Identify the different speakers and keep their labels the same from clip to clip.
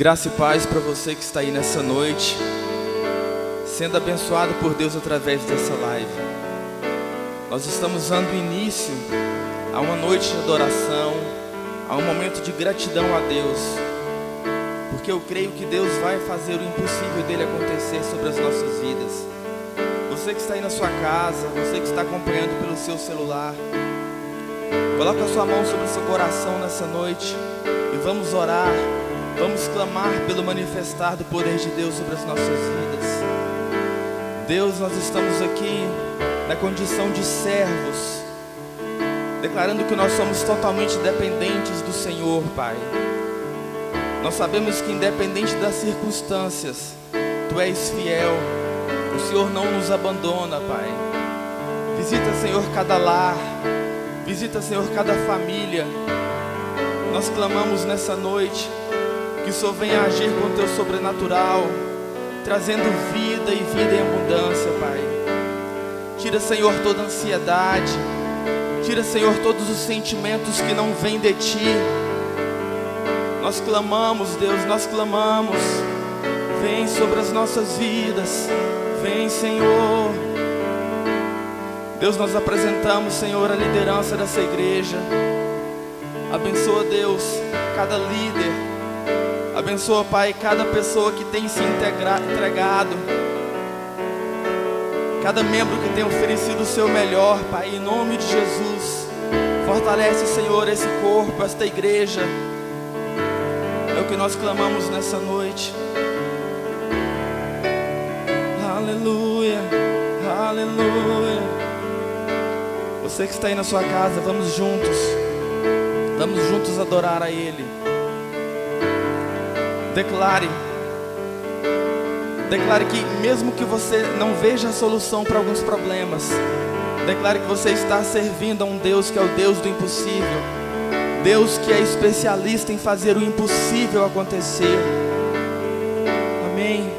Speaker 1: Graça e paz para você que está aí nessa noite, sendo abençoado por Deus através dessa live. Nós estamos dando início a uma noite de adoração, a um momento de gratidão a Deus, porque eu creio que Deus vai fazer o impossível dele acontecer sobre as nossas vidas. Você que está aí na sua casa, você que está acompanhando pelo seu celular, coloca a sua mão sobre o seu coração nessa noite e vamos orar. Vamos clamar pelo manifestar do poder de Deus sobre as nossas vidas. Deus, nós estamos aqui na condição de servos, declarando que nós somos totalmente dependentes do Senhor, Pai. Nós sabemos que independente das circunstâncias, Tu és fiel, o Senhor não nos abandona, Pai. Visita, Senhor, cada lar, visita, Senhor, cada família. Nós clamamos nessa noite que o Senhor venha agir com o Teu sobrenatural, trazendo vida e vida em abundância, Pai. Tira, Senhor, toda ansiedade. Tira, Senhor, todos os sentimentos que não vêm de Ti. Nós clamamos, Deus, nós clamamos. Vem sobre as nossas vidas. Vem, Senhor. Deus, nós apresentamos, Senhor, a liderança dessa igreja. Abençoa, Deus, cada líder. Abençoa, Pai, cada pessoa que tem se entregado, cada membro que tem oferecido o seu melhor, Pai, em nome de Jesus. Fortalece, Senhor, esse corpo, esta igreja. É o que nós clamamos nessa noite. Aleluia, aleluia. Você que está aí na sua casa, vamos juntos adorar a Ele. Declare que mesmo que você não veja a solução para alguns problemas, declare que você está servindo a um Deus que é o Deus do impossível, Deus que é especialista em fazer o impossível acontecer. Amém?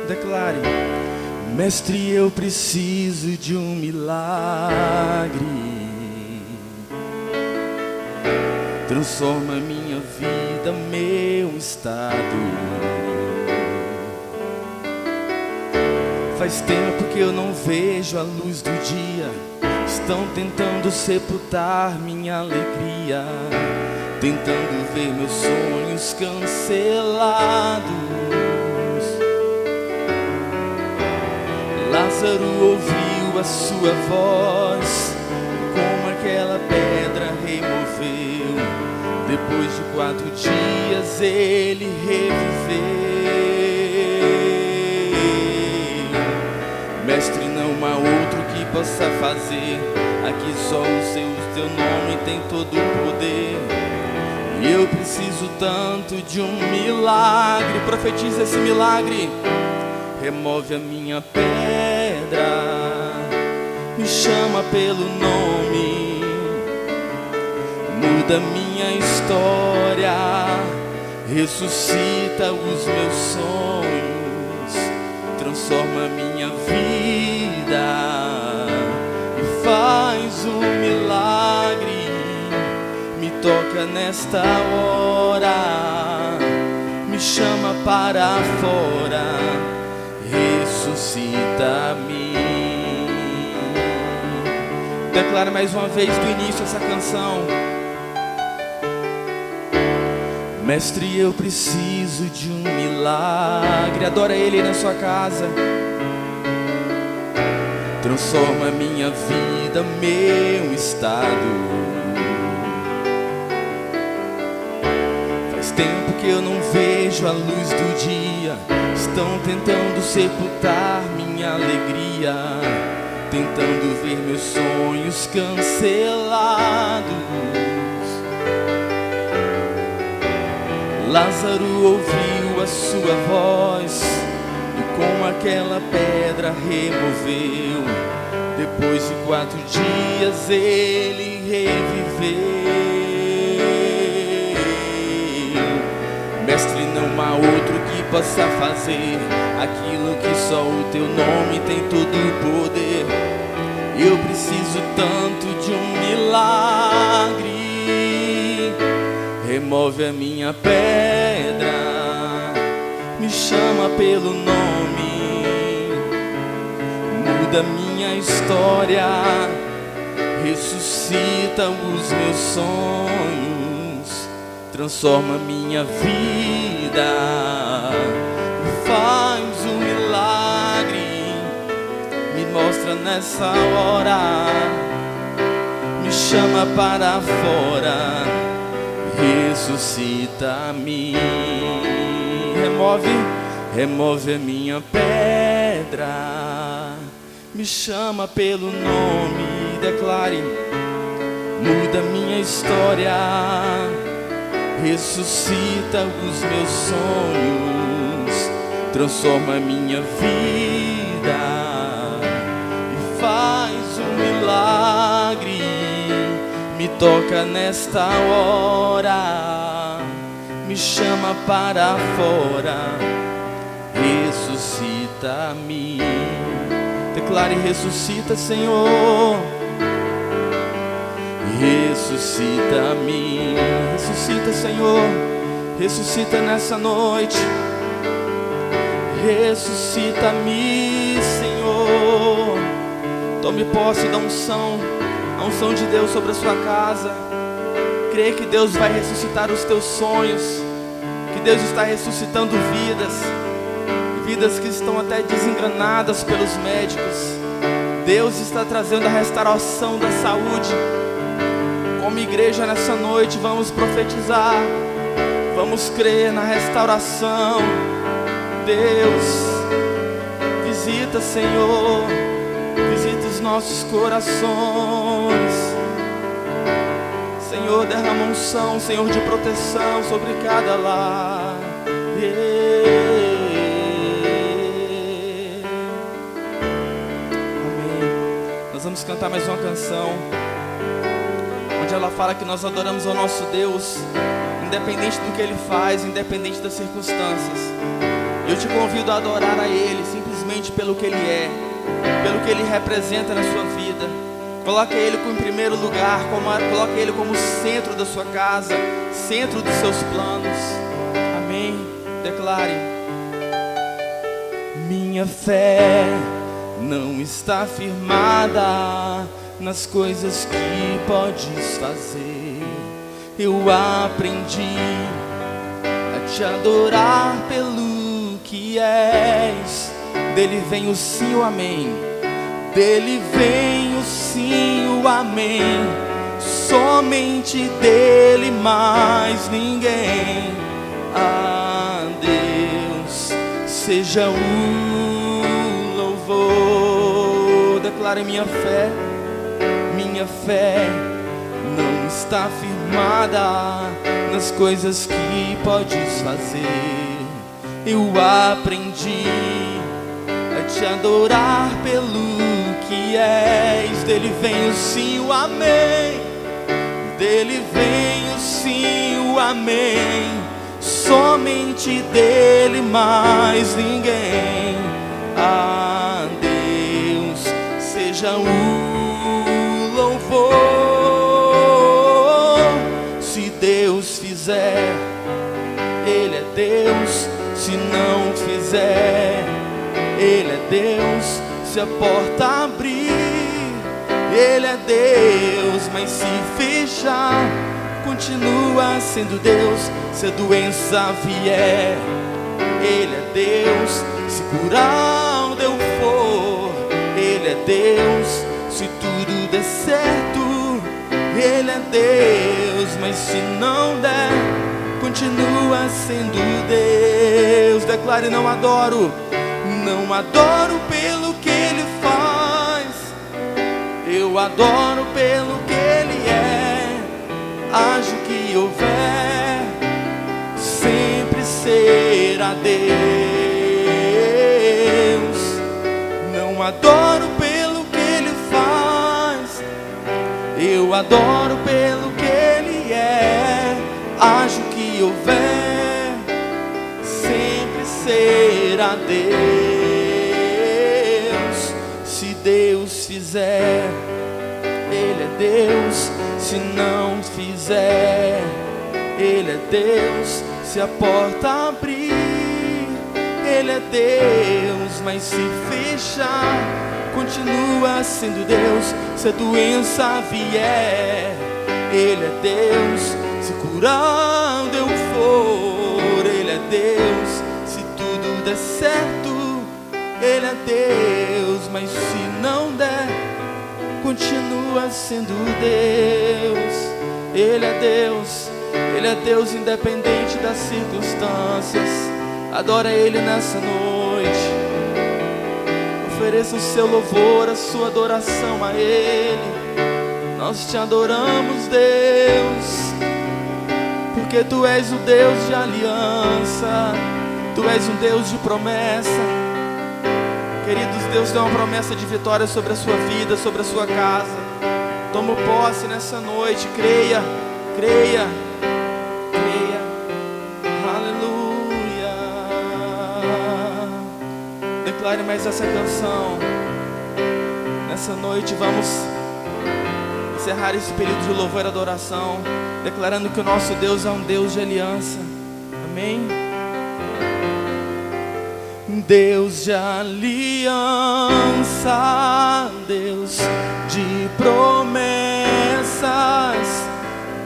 Speaker 1: Declare: Mestre, eu preciso de um milagre. Transforma minha vida, meu estado. Faz tempo que eu não vejo a luz do dia. Estão tentando sepultar minha alegria, tentando ver meus sonhos cancelados. Lázaro ouviu a sua voz, como aquela pedra removeu. Depois de 4 dias ele reviveu. Mestre, não há outro que possa fazer. Aqui só o Teu nome tem todo o poder. E eu preciso tanto de um milagre. Profetiza esse milagre. Remove a minha pedra, me chama pelo nome. Muda minha história, ressuscita os meus sonhos, transforma minha vida e faz um milagre. Me toca nesta hora, me chama para fora, ressuscita-me. Declara mais uma vez do início essa canção. Mestre, eu preciso de um milagre. Adora Ele na sua casa. Transforma minha vida, meu estado. Faz tempo que eu não vejo a luz do dia. Estão tentando sepultar minha alegria, tentando ver meus sonhos cancelados. Lázaro ouviu a sua voz e com aquela pedra removeu. Depois de 4 dias ele reviveu. Mestre, não há outro que possa fazer aquilo que só o Teu nome tem todo o poder. Eu preciso tanto de um milagre. Remove a minha pedra, me chama pelo nome, muda minha história, ressuscita os meus sonhos, transforma minha vida, faz um milagre, me mostra nessa hora, me chama para fora, ressuscita-me, remove a minha pedra, me chama pelo nome, declare, muda minha história, ressuscita os meus sonhos, transforma minha vida e faz um milagre, me toca nesta hora, me chama para fora, ressuscita-me. Declare: ressuscita, Senhor, ressuscita-me. Ressuscita, Senhor, ressuscita nessa noite, ressuscita-me, Senhor. Tome posse da unção, a unção de Deus sobre a sua casa. Crê que Deus vai ressuscitar os teus sonhos, que Deus está ressuscitando vidas que estão até desengranadas pelos médicos. Deus está trazendo a restauração da saúde. Como igreja nessa noite vamos profetizar, vamos crer na restauração. Deus, visita, Senhor, visita os nossos corações. Senhor, derrama unção, Senhor, de proteção sobre cada lar. Amém. Nós vamos cantar mais uma canção, onde ela fala que nós adoramos ao nosso Deus, independente do que Ele faz, independente das circunstâncias. Eu te convido a adorar a Ele, simplesmente pelo que Ele é, pelo que Ele representa na sua vida. Coloque Ele em primeiro lugar, coloque Ele como centro da sua casa, centro dos seus planos. Amém. Declare: minha fé não está firmada nas coisas que podes fazer. Eu aprendi a te adorar pelo que és. Dele vem o sim, o amém. Dele vem o sim, o amém. Somente dele, mais ninguém. A Deus seja o louvor. Declare: minha fé não está firmada nas coisas que podes fazer. Eu aprendi a te adorar pelo que és. Dele vem o sim, o amém. Dele vem o sim, o amém. Somente dele, mais ninguém. A Deus seja o louvor. Se Deus fizer, Ele é Deus. Se não fizer, Ele é Deus. Se a porta abrir, Ele é Deus. Mas se fechar, continua sendo Deus. Se a doença vier, Ele é Deus. Se curar onde eu for, Ele é Deus. Se tudo der certo, Ele é Deus. Mas se não der, continua sendo Deus. Declare: não adoro pelo que Ele faz, eu adoro pelo que Ele é. Haja o que houver, sempre será Deus. Não adoro pelo que Ele faz, eu adoro pelo que Ele é. Haja o que houver, sempre será Deus. Se Deus fizer, Ele é Deus. Se não fizer, Ele é Deus. Se a porta abrir, Ele é Deus, mas se fechar, continua sendo Deus. Se a doença vier, Ele é Deus. Se curar onde eu for, Ele é Deus. Se tudo der certo, Ele é Deus. Mas se não der, continua sendo Deus. Ele é Deus. Ele é Deus independente das circunstâncias. Adora Ele nessa noite. Ofereça o seu louvor, a sua adoração a Ele. Nós te adoramos, Deus, porque Tu és o Deus de aliança. Tu és um Deus de promessa. Queridos, Deus tem uma promessa de vitória sobre a sua vida, sobre a sua casa. Toma posse nessa noite, creia, creia, creia. Aleluia. Declare mais essa canção. Nessa noite vamos encerrar esse período de louvor e adoração, declarando que o nosso Deus é um Deus de aliança. Amém? Deus de aliança, Deus de promessas,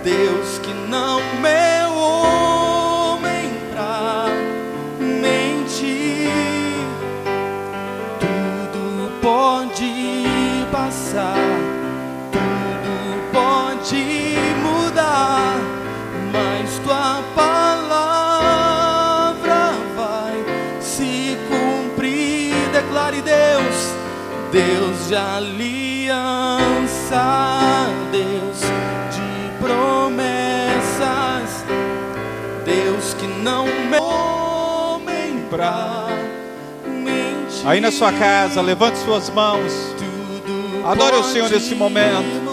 Speaker 1: Deus que não é homem pra mentir. Tudo pode passar, tudo pode mudar, mas Tua palavra vai se cumprir. Declare Deus, Deus de aliança, Deus de promessas, Deus que não é homem pra mentir.
Speaker 2: Aí na sua casa, levante suas mãos, adore o Senhor nesse momento.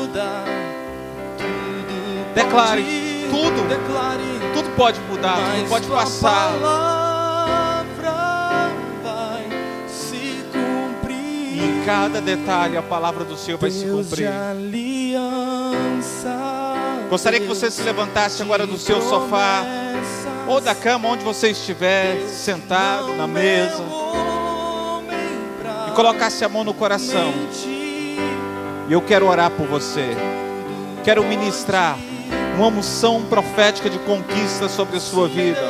Speaker 2: Declare tudo, tudo pode mudar, tudo pode passar. Em cada detalhe a palavra do Senhor vai se cumprir. Gostaria que você se levantasse agora do seu sofá ou da cama, onde você estiver, sentado na mesa, e colocasse a mão no coração. E eu quero orar por você. Quero ministrar uma unção profética de conquista sobre a sua vida.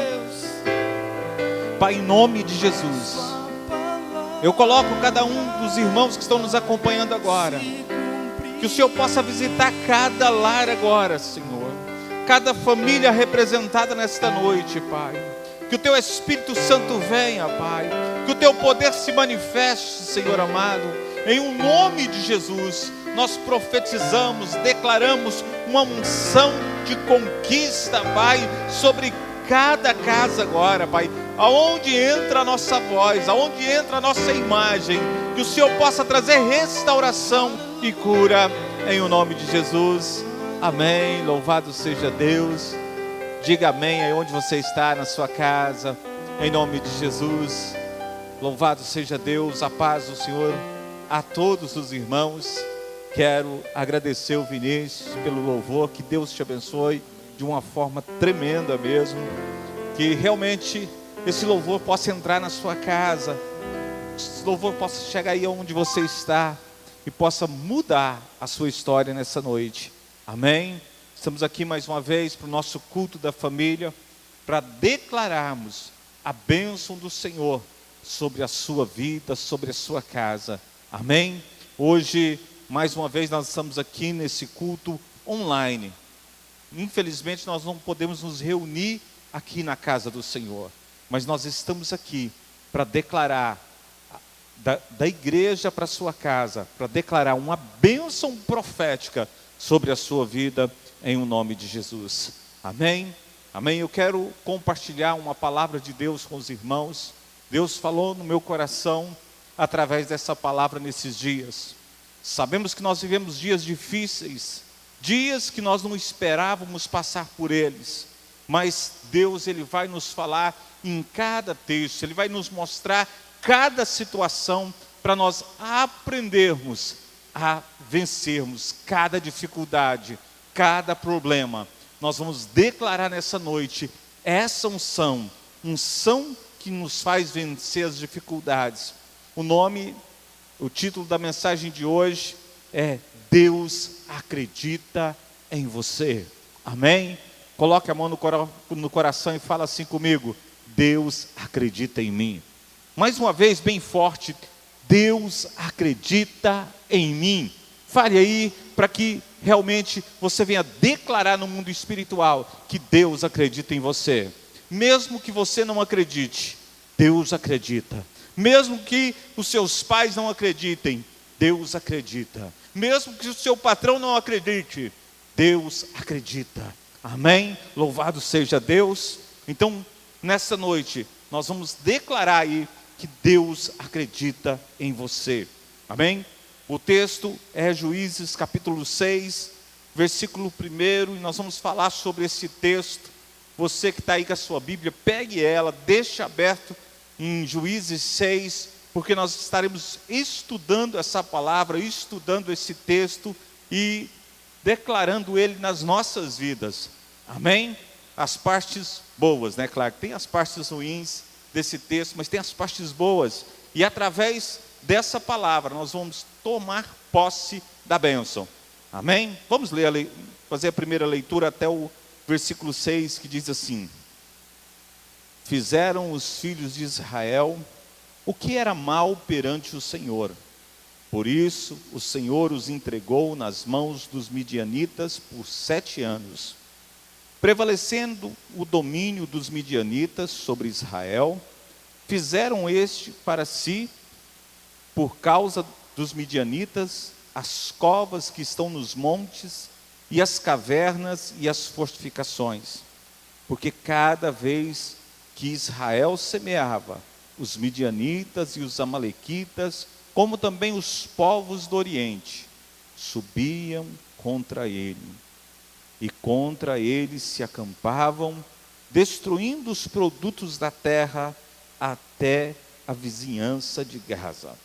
Speaker 2: Pai, em nome de Jesus, eu coloco cada um dos irmãos que estão nos acompanhando agora. Que o Senhor possa visitar cada lar agora, Senhor. Cada família representada nesta noite, Pai. Que o Teu Espírito Santo venha, Pai. Que o Teu poder se manifeste, Senhor amado. Em o nome de Jesus, nós profetizamos, declaramos uma unção de conquista, Pai, sobre cada casa agora, Pai. Aonde entra a nossa voz, aonde entra a nossa imagem, que o Senhor possa trazer restauração e cura, em o nome de Jesus. Amém. Louvado seja Deus. Diga amém aí onde você está, na sua casa, em nome de Jesus. Louvado seja Deus. A paz do Senhor a todos os irmãos. Quero agradecer o Vinícius pelo louvor. Que Deus te abençoe de uma forma tremenda mesmo. Que realmente esse louvor possa entrar na sua casa, esse louvor possa chegar aí onde você está e possa mudar a sua história nessa noite. Amém? Estamos aqui mais uma vez para o nosso culto da família, para declararmos a bênção do Senhor sobre a sua vida, sobre a sua casa. Amém? Hoje, mais uma vez, nós estamos aqui nesse culto online. Infelizmente, nós não podemos nos reunir aqui na casa do Senhor, mas nós estamos aqui para declarar da igreja para a sua casa, para declarar uma bênção profética sobre a sua vida, em o nome de Jesus. Amém? Amém? Eu quero compartilhar uma palavra de Deus com os irmãos. Deus falou no meu coração através dessa palavra nesses dias. Sabemos que nós vivemos dias difíceis, dias que nós não esperávamos passar por eles, mas Deus, Ele vai nos falar em cada texto, Ele vai nos mostrar cada situação para nós aprendermos a vencermos cada dificuldade, cada problema. Nós vamos declarar nessa noite essa unção que nos faz vencer as dificuldades. O título da mensagem de hoje é Deus acredita em você. Amém? Coloque a mão no coração e fala assim comigo: Deus acredita em mim. Mais uma vez, bem forte: Deus acredita em mim. Fale aí para que realmente você venha declarar no mundo espiritual que Deus acredita em você. Mesmo que você não acredite, Deus acredita. Mesmo que os seus pais não acreditem, Deus acredita. Mesmo que o seu patrão não acredite, Deus acredita. Amém? Louvado seja Deus. Então, nessa noite, nós vamos declarar aí que Deus acredita em você. Amém? O texto é Juízes capítulo 6, versículo 1, e nós vamos falar sobre esse texto. Você que está aí com a sua Bíblia, pegue ela, deixe aberto em Juízes 6, porque nós estaremos estudando essa palavra, estudando esse texto e declarando ele nas nossas vidas. Amém? As partes boas, né? Claro que tem as partes ruins desse texto, mas tem as partes boas. E através dessa palavra nós vamos tomar posse da bênção. Amém? Vamos ler, fazer a primeira leitura até o versículo 6, que diz assim: Fizeram os filhos de Israel o que era mal perante o Senhor. Por isso o Senhor os entregou nas mãos dos midianitas por 7 anos. Prevalecendo o domínio dos midianitas sobre Israel, fizeram este para si, por causa dos midianitas, as covas que estão nos montes, e as cavernas e as fortificações. Porque cada vez que Israel semeava, os midianitas e os amalequitas, como também os povos do Oriente, subiam contra ele. E contra ele se acampavam, destruindo os produtos da terra até a vizinhança de Gaza.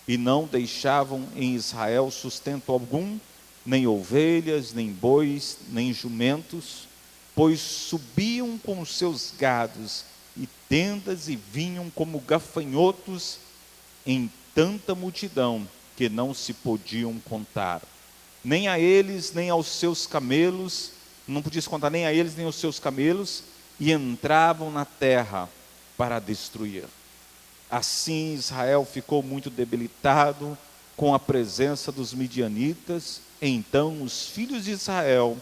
Speaker 2: E não deixavam em Israel sustento algum, nem ovelhas, nem bois, nem jumentos, pois subiam com os seus gados e tendas e vinham como gafanhotos em tanta multidão que não se podiam contar. Nem a eles, nem aos seus camelos, não podia se contar nem a eles, nem aos seus camelos, e entravam na terra para destruir. Assim Israel ficou muito debilitado com a presença dos midianitas. Então os filhos de Israel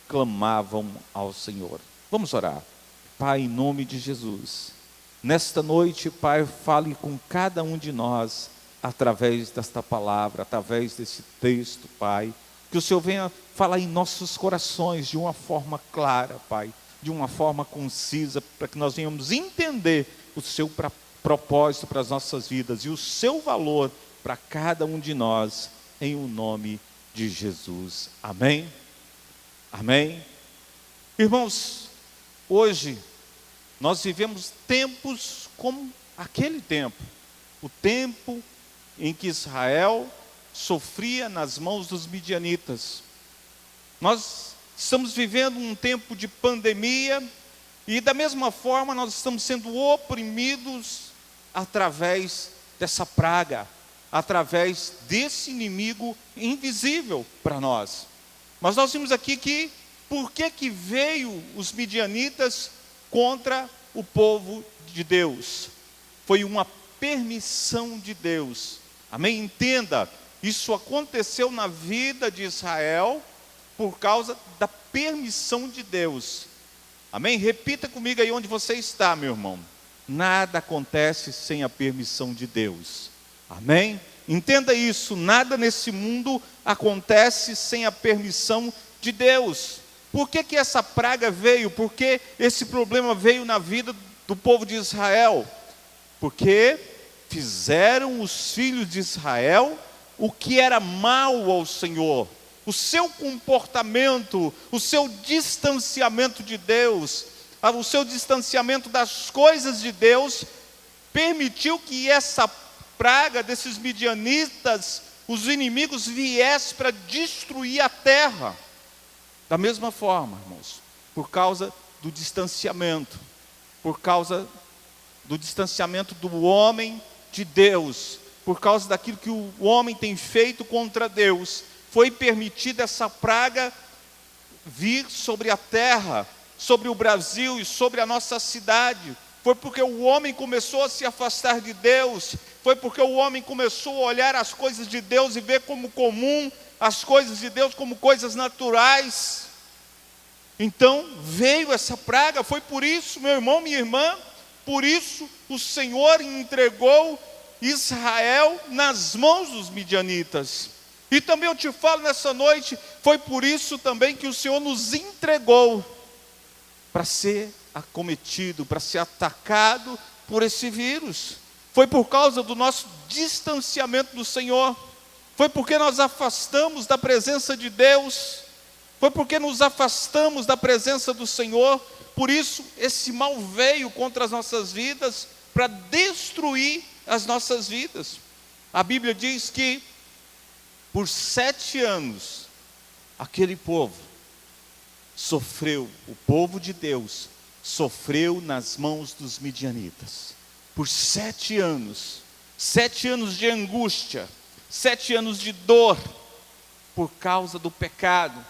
Speaker 2: clamavam ao Senhor. Vamos orar. Pai, em nome de Jesus, nesta noite, Pai, fale com cada um de nós, através desta palavra, através desse texto, Pai, que o Senhor venha falar em nossos corações de uma forma clara, Pai, de uma forma concisa, para que nós venhamos entender o seu propósito para as nossas vidas e o seu valor para cada um de nós, em o nome de Jesus. Amém? Amém? Irmãos, hoje nós vivemos tempos como aquele tempo, o tempo em que Israel sofria nas mãos dos midianitas. Nós estamos vivendo um tempo de pandemia e da mesma forma nós estamos sendo oprimidos através dessa praga, através desse inimigo invisível para nós. Mas nós vimos aqui que por que veio os midianitas contra o povo de Deus? Foi uma permissão de Deus. Amém? Entenda, isso aconteceu na vida de Israel por causa da permissão de Deus. Amém? Repita comigo aí onde você está, meu irmão. Nada acontece sem a permissão de Deus. Amém? Entenda isso, nada nesse mundo acontece sem a permissão de Deus. Por que essa praga veio? Por que esse problema veio na vida do povo de Israel? Porque fizeram os filhos de Israel o que era mal ao Senhor. O seu comportamento, o seu distanciamento de Deus, o seu distanciamento das coisas de Deus, permitiu que essa praga desses midianitas, os inimigos, viessem para destruir a terra. Da mesma forma, irmãos, por causa do distanciamento, por causa do distanciamento do homem de Deus, por causa daquilo que o homem tem feito contra Deus, foi permitida essa praga vir sobre a terra, sobre o Brasil e sobre a nossa cidade. Foi porque o homem começou a se afastar de Deus, foi porque o homem começou a olhar as coisas de Deus e ver como comum, as coisas de Deus como coisas naturais. Então veio essa praga. Foi por isso, meu irmão, minha irmã, por isso o Senhor entregou Israel nas mãos dos midianitas. E também eu te falo nessa noite, foi por isso também que o Senhor nos entregou para ser acometido, para ser atacado por esse vírus. Foi por causa do nosso distanciamento do Senhor, foi porque nós afastamos da presença de Deus, foi porque nos afastamos da presença do Senhor. Por isso esse mal veio contra as nossas vidas, para destruir as nossas vidas. A Bíblia diz que por 7 anos aquele povo sofreu, o povo de Deus sofreu nas mãos dos midianitas. Por 7 anos, 7 anos de angústia, 7 anos de dor, por causa do pecado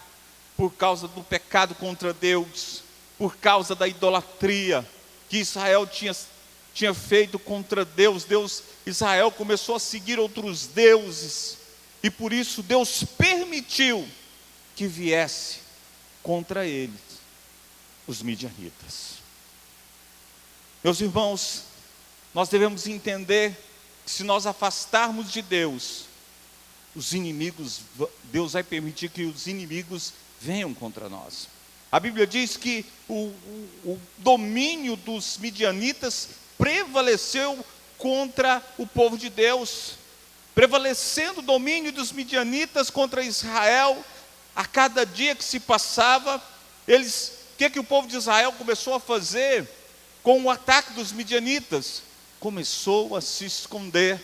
Speaker 2: contra Deus, por causa da idolatria que Israel tinha feito contra Deus. Israel começou a seguir outros deuses, e por isso Deus permitiu que viesse contra eles os midianitas. Meus irmãos, nós devemos entender que se nós afastarmos de Deus, Deus vai permitir que os inimigos venham contra nós. A Bíblia diz que o domínio dos midianitas prevaleceu contra o povo de Deus. Prevalecendo o domínio dos midianitas contra Israel, a cada dia que se passava, o que o povo de Israel começou a fazer com o ataque dos midianitas? Começou a se esconder,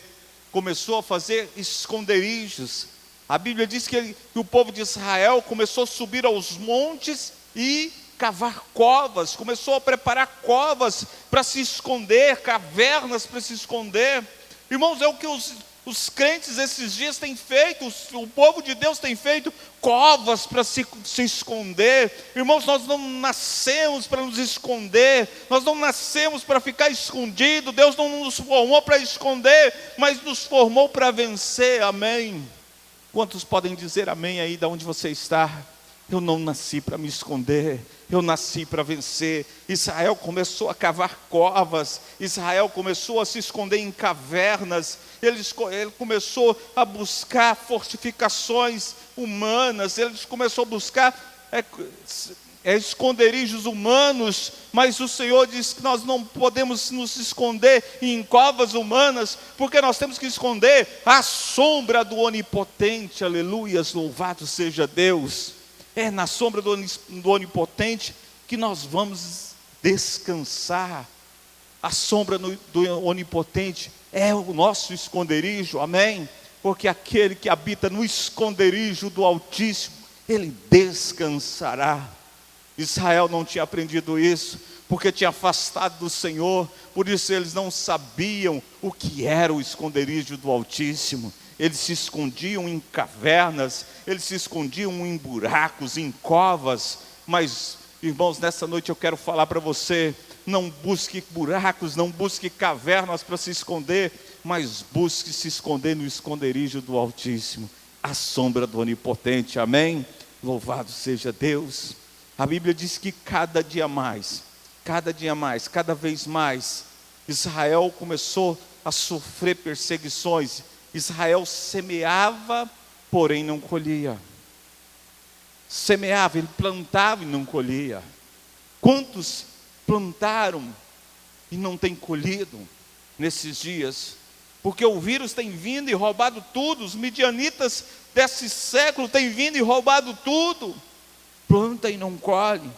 Speaker 2: começou a fazer esconderijos. A Bíblia diz que o povo de Israel começou a subir aos montes e cavar covas, começou a preparar covas para se esconder, cavernas para se esconder. Irmãos, é o que os crentes esses dias têm feito, o povo de Deus tem feito covas para se esconder. Irmãos, nós não nascemos para nos esconder, nós não nascemos para ficar escondido. Deus não nos formou para esconder, mas nos formou para vencer. Amém? Quantos podem dizer amém aí de onde você está? Eu não nasci para me esconder, eu nasci para vencer. Israel começou a cavar covas, Israel começou a se esconder em cavernas, ele começou a buscar fortificações humanas, ele começou a buscar esconderijos humanos, mas o Senhor diz que nós não podemos nos esconder em covas humanas, porque nós temos que esconder a sombra do Onipotente. Aleluias, louvado seja Deus. É na sombra do Onipotente que nós vamos descansar. A sombra do Onipotente é o nosso esconderijo, amém? Porque aquele que habita no esconderijo do Altíssimo, ele descansará. Israel não tinha aprendido isso, porque tinha afastado do Senhor, por isso eles não sabiam o que era o esconderijo do Altíssimo. Eles se escondiam em cavernas, eles se escondiam em buracos, em covas. Mas, irmãos, nessa noite eu quero falar para você: não busque buracos, não busque cavernas para se esconder, mas busque se esconder no esconderijo do Altíssimo, à sombra do Onipotente, amém? Louvado seja Deus. A Bíblia diz que cada vez mais, Israel começou a sofrer perseguições. Israel semeava, porém não colhia. Semeava, ele plantava e não colhia. Quantos plantaram e não têm colhido nesses dias? Porque o vírus tem vindo e roubado tudo. Os midianitas desse século têm vindo e roubado tudo. Planta e não colhe,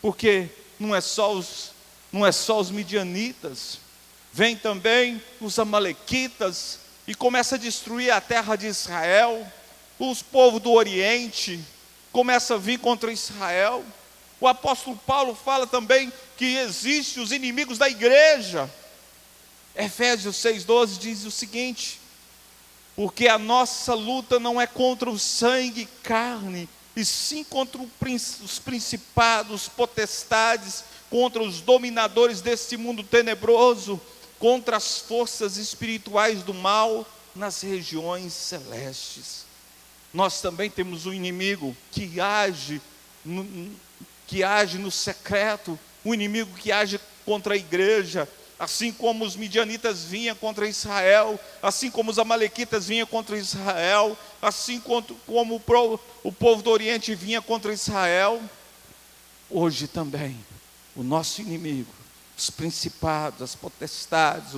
Speaker 2: porque não é só os midianitas, vem também os amalequitas e começa a destruir a terra de Israel. Os povos do Oriente começam a vir contra Israel. O apóstolo Paulo fala também que existem os inimigos da igreja, Efésios 6,12 diz o seguinte: porque a nossa luta não é contra o sangue e carne, e sim contra os principados, potestades, contra os dominadores desse mundo tenebroso, contra as forças espirituais do mal nas regiões celestes. Nós também temos um inimigo que age no secreto, um inimigo que age contra a igreja, assim como os midianitas vinham contra Israel, assim como os amalequitas vinham contra Israel, assim como o povo do Oriente vinha contra Israel. Hoje também, o nosso inimigo, os principados, as potestades,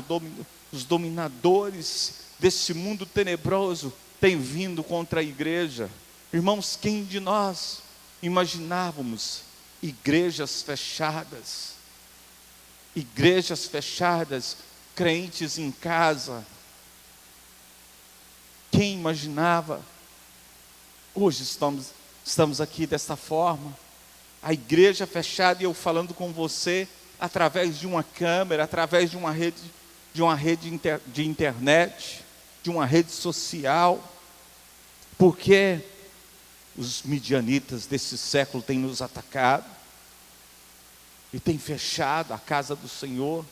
Speaker 2: os dominadores desse mundo tenebroso, tem vindo contra a igreja. Irmãos, quem de nós imaginávamos igrejas fechadas, crentes em casa? Quem imaginava? Hoje estamos aqui desta forma, a igreja fechada, e eu falando com você através de uma câmera, através de uma rede de internet, de uma rede social, porque os midianitas desse século têm nos atacado, e têm fechado a casa do Senhor,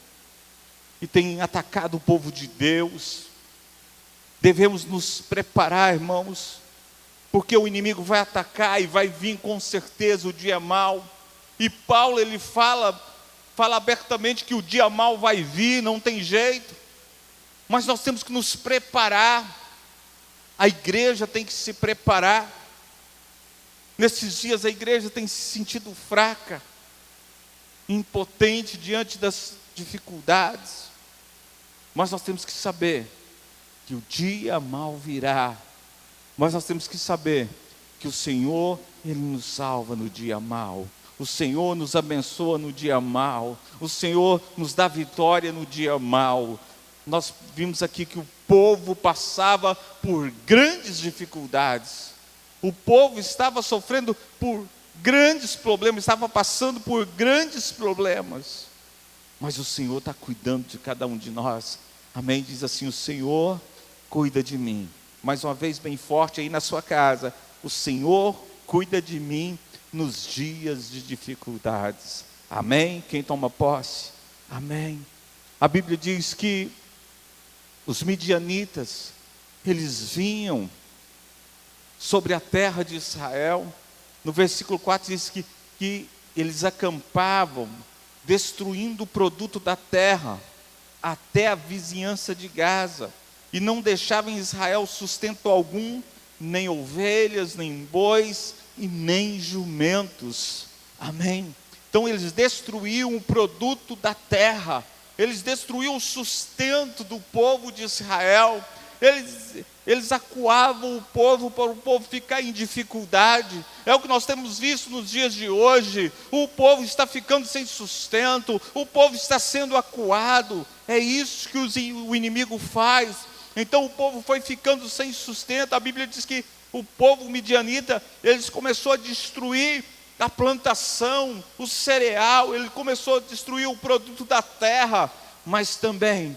Speaker 2: e têm atacado o povo de Deus. Devemos nos preparar, irmãos, porque o inimigo vai atacar e vai vir com certeza o dia mau. E Paulo, ele fala abertamente que o dia mau vai vir, não tem jeito, mas nós temos que nos preparar. A igreja tem que se preparar. Nesses dias a igreja tem se sentido fraca, impotente diante das dificuldades, mas nós temos que saber que o dia mau virá, mas nós temos que saber que o Senhor, Ele nos salva no dia mau, o Senhor nos abençoa no dia mau, o Senhor nos dá vitória no dia mau. Nós vimos aqui que o povo passava por grandes dificuldades, o povo estava sofrendo por grandes problemas, estava passando por grandes problemas, mas o Senhor está cuidando de cada um de nós. Amém? Diz assim: o Senhor cuida de mim. Mais uma vez bem forte aí na sua casa: o Senhor cuida de mim nos dias de dificuldades. Amém? Quem toma posse? Amém. A Bíblia diz que os midianitas, eles vinham sobre a terra de Israel. No versículo 4 diz que eles acampavam, destruindo o produto da terra, até a vizinhança de Gaza, e não deixavam em Israel sustento algum, nem ovelhas, nem bois, e nem jumentos. Amém? Então eles destruíam o produto da terra, eles destruíam o sustento do povo de Israel, eles acuavam o povo para o povo ficar em dificuldade. É o que nós temos visto nos dias de hoje. O povo está ficando sem sustento, o povo está sendo acuado. É isso que o inimigo faz. Então o povo foi ficando sem sustento. A Bíblia diz que o povo midianita, eles começou a destruir a plantação, o cereal, ele começou a destruir o produto da terra, mas também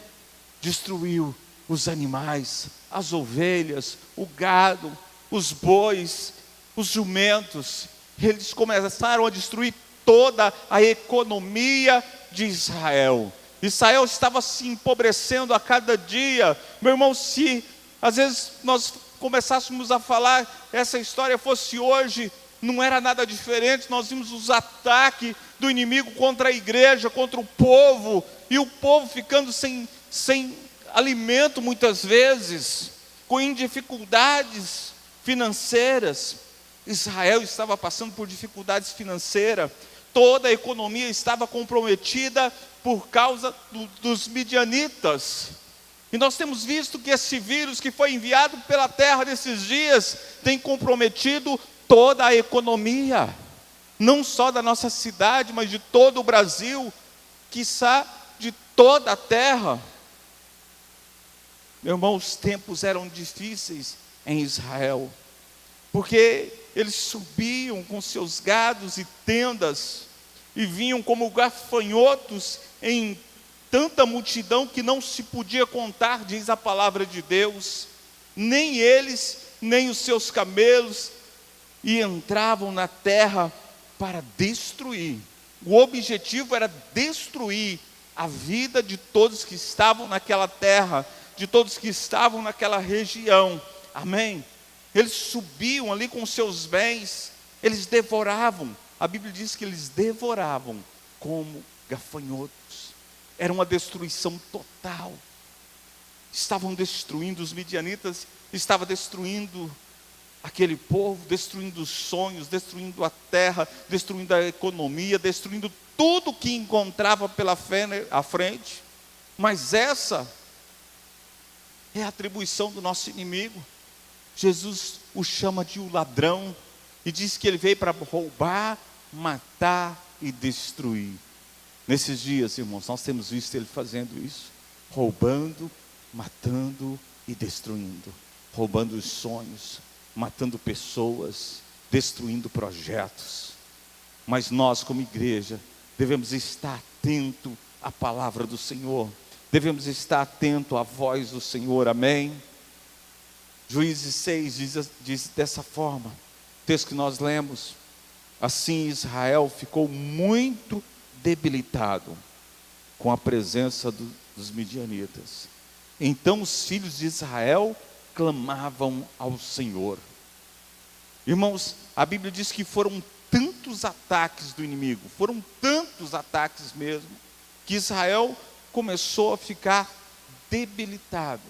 Speaker 2: destruiu os animais, as ovelhas, o gado, os bois, os jumentos. Eles começaram a destruir toda a economia de Israel. Israel estava se empobrecendo a cada dia. Meu irmão, se às vezes nós começássemos a falar, essa história fosse hoje, não era nada diferente. Nós vimos os ataques do inimigo contra a igreja, contra o povo, e o povo ficando sem alimento muitas vezes, com dificuldades financeiras. Israel estava passando por dificuldades financeiras, toda a economia estava comprometida por causa dos midianitas. E nós temos visto que esse vírus que foi enviado pela terra nesses dias tem comprometido toda a economia, não só da nossa cidade, mas de todo o Brasil, quiçá de toda a terra. Meu irmão, os tempos eram difíceis em Israel, porque eles subiam com seus gados e tendas, e vinham como gafanhotos em tanta multidão que não se podia contar, diz a palavra de Deus, nem eles, nem os seus camelos, e entravam na terra para destruir. O objetivo era destruir a vida de todos que estavam naquela terra, de todos que estavam naquela região. Amém? Eles subiam ali com seus bens, eles devoravam. A Bíblia diz que eles devoravam como gafanhotos. Era uma destruição total. Estavam destruindo, os midianitas estavam destruindo aquele povo, destruindo os sonhos, destruindo a terra, destruindo a economia, destruindo tudo que encontrava pela frente. Mas essa é a atribuição do nosso inimigo. Jesus o chama de o ladrão e diz que ele veio para roubar, matar e destruir. Nesses dias, irmãos, nós temos visto ele fazendo isso, roubando, matando e destruindo, roubando os sonhos, matando pessoas, destruindo projetos. Mas nós, como igreja, devemos estar atento à palavra do Senhor, devemos estar atento à voz do Senhor, amém? Juízes 6 diz dessa forma, o texto que nós lemos: assim Israel ficou muito debilitado com a presença dos midianitas. Então os filhos de Israel clamavam ao Senhor. Irmãos, a Bíblia diz que foram tantos ataques do inimigo, foram tantos ataques mesmo, que Israel começou a ficar debilitado.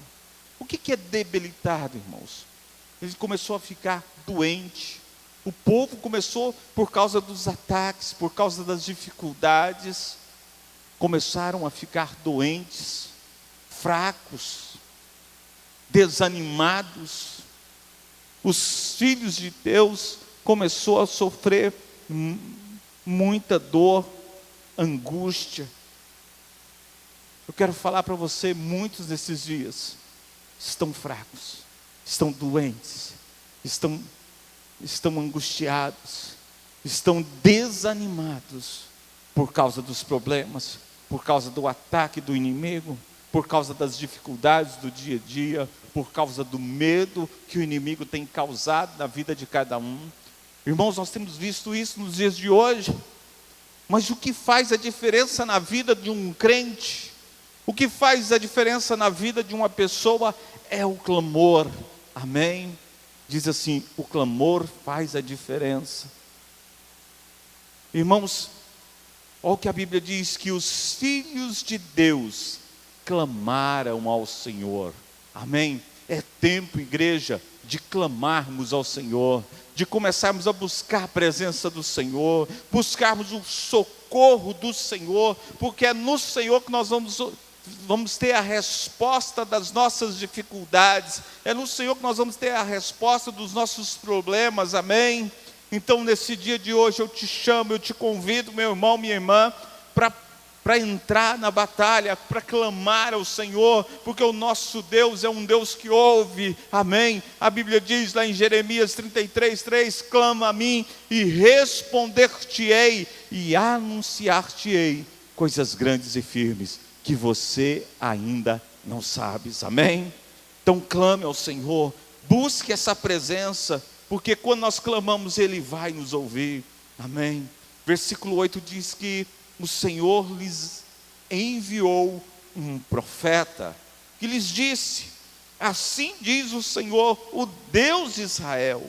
Speaker 2: O que é debilitado, irmãos? Ele começou a ficar doente. O povo começou, por causa dos ataques, por causa das dificuldades, começaram a ficar doentes, fracos, desanimados. Os filhos de Deus começaram a sofrer muita dor, angústia. Eu quero falar para você, muitos desses dias estão fracos, estão doentes, estão angustiados, estão desanimados por causa dos problemas, por causa do ataque do inimigo, por causa das dificuldades do dia a dia, por causa do medo que o inimigo tem causado na vida de cada um. Irmãos, nós temos visto isso nos dias de hoje. Mas o que faz a diferença na vida de um crente, o que faz a diferença na vida de uma pessoa é o clamor, amém? Diz assim, o clamor faz a diferença. Irmãos, olha o que a Bíblia diz, que os filhos de Deus clamaram ao Senhor, amém? É tempo, igreja, de clamarmos ao Senhor, de começarmos a buscar a presença do Senhor, buscarmos o socorro do Senhor, porque é no Senhor que nós vamos ter a resposta das nossas dificuldades, é no Senhor que nós vamos ter a resposta dos nossos problemas, amém? Então nesse dia de hoje eu te chamo, eu te convido, meu irmão, minha irmã, para entrar na batalha, para clamar ao Senhor, porque o nosso Deus é um Deus que ouve, amém? A Bíblia diz lá em Jeremias 33:3, clama a mim e responder-te-ei e anunciar-te-ei coisas grandes e firmes, que você ainda não sabes, amém? Então clame ao Senhor, busque essa presença, porque quando nós clamamos, Ele vai nos ouvir, amém? Versículo 8 diz que o Senhor lhes enviou um profeta, que lhes disse, assim diz o Senhor, o Deus de Israel,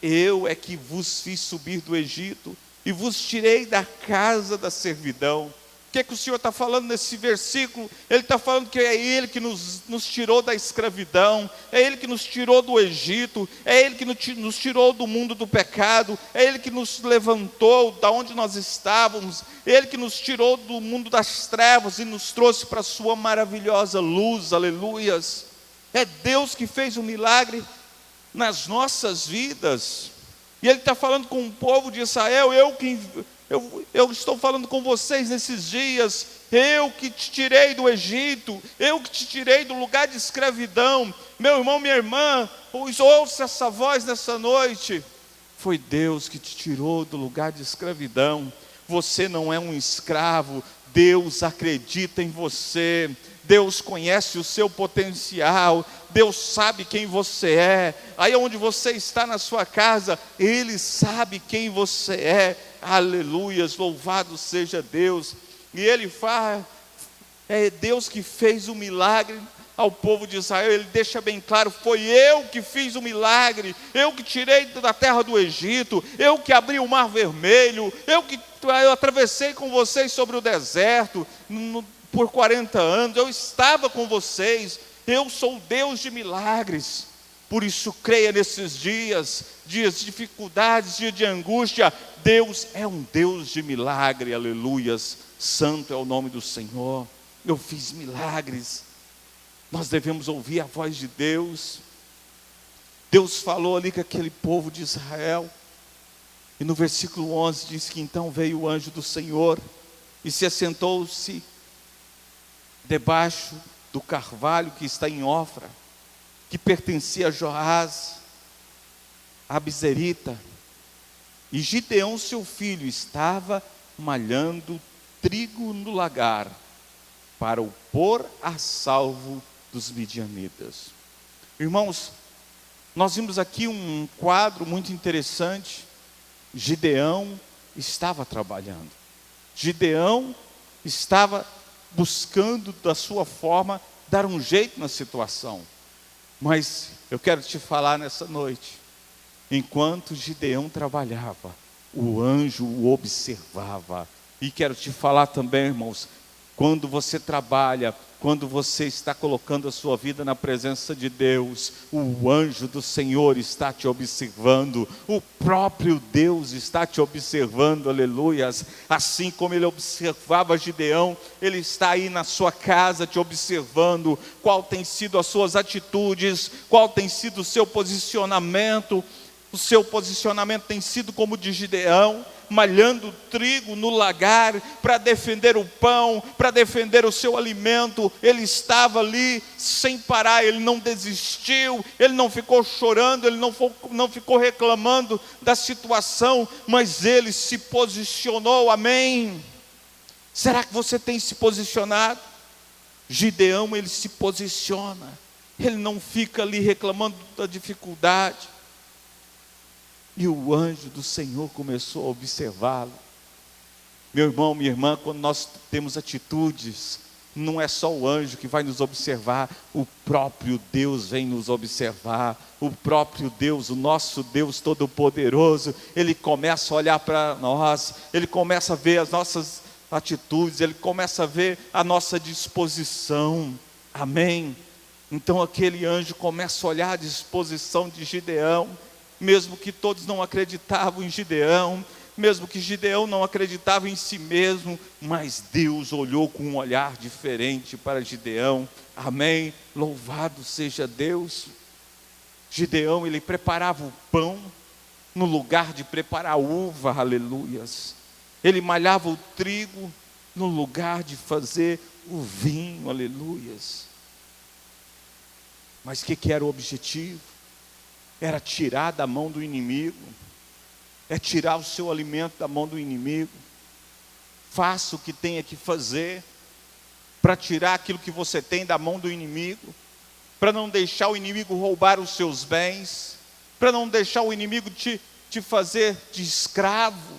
Speaker 2: eu é que vos fiz subir do Egito, e vos tirei da casa da servidão. O que o Senhor está falando nesse versículo? Ele está falando que é Ele que nos tirou da escravidão, é Ele que nos tirou do Egito, é Ele que nos tirou do mundo do pecado, é Ele que nos levantou da onde nós estávamos, é Ele que nos tirou do mundo das trevas e nos trouxe para a sua maravilhosa luz, aleluias. É Deus que fez um milagre nas nossas vidas, e Ele está falando com o povo de Israel, eu estou falando com vocês nesses dias, eu que te tirei do Egito, eu que te tirei do lugar de escravidão, meu irmão, minha irmã, ouça essa voz nessa noite, foi Deus que te tirou do lugar de escravidão, você não é um escravo, Deus acredita em você, Deus conhece o seu potencial, Deus sabe quem você é. Aí onde você está na sua casa, Ele sabe quem você é. Aleluias, louvado seja Deus. E Ele faz, é Deus que fez o milagre ao povo de Israel. Ele deixa bem claro: foi eu que fiz o milagre, eu que tirei da terra do Egito, eu que abri o mar vermelho, eu atravessei com vocês sobre o deserto por 40 anos, eu estava com vocês, eu sou Deus de milagres. Por isso creia nesses dias de dificuldades, dias de angústia, Deus é um Deus de milagre, aleluias, santo é o nome do Senhor. Eu fiz milagres. Nós devemos ouvir a voz de Deus. Deus falou ali com aquele povo de Israel, e no versículo 11 diz que então veio o anjo do Senhor e se assentou-se debaixo do carvalho que está em Ofra, que pertencia a Joás, a Abizerita. E Gideão, seu filho, estava malhando trigo no lagar, para o pôr a salvo dos midianitas. Irmãos, nós vimos aqui um quadro muito interessante. Gideão estava trabalhando, Gideão estava buscando da sua forma dar um jeito na situação. Mas eu quero te falar nessa noite, enquanto Gideão trabalhava, o anjo o observava. E quero te falar também, irmãos, quando você trabalha, quando você está colocando a sua vida na presença de Deus, o anjo do Senhor está te observando, o próprio Deus está te observando, aleluias. Assim como ele observava Gideão, ele está aí na sua casa te observando, qual tem sido as suas atitudes, qual tem sido o seu posicionamento. O seu posicionamento tem sido como o de Gideão, malhando trigo no lagar, para defender o pão, para defender o seu alimento. Ele estava ali sem parar, ele não desistiu, ele não ficou chorando, ele não ficou reclamando da situação, mas ele se posicionou, amém? Será que você tem se posicionado? Gideão, ele se posiciona, ele não fica ali reclamando da dificuldade. E o anjo do Senhor começou a observá-lo. Meu irmão, minha irmã, quando nós temos atitudes, não é só o anjo que vai nos observar, o próprio Deus vem nos observar. O próprio Deus, o nosso Deus Todo-Poderoso, Ele começa a olhar para nós, Ele começa a ver as nossas atitudes, Ele começa a ver a nossa disposição, amém? Então aquele anjo começa a olhar a disposição de Gideão, mesmo que todos não acreditavam em Gideão, mesmo que Gideão não acreditava em si mesmo, mas Deus olhou com um olhar diferente para Gideão, amém? Louvado seja Deus. Gideão, ele preparava o pão no lugar de preparar a uva, aleluias. Ele malhava o trigo no lugar de fazer o vinho, aleluias. Mas o que era o objetivo? Era tirar da mão do inimigo, é tirar o seu alimento da mão do inimigo. Faça o que tenha que fazer para tirar aquilo que você tem da mão do inimigo, para não deixar o inimigo roubar os seus bens, para não deixar o inimigo te fazer de escravo.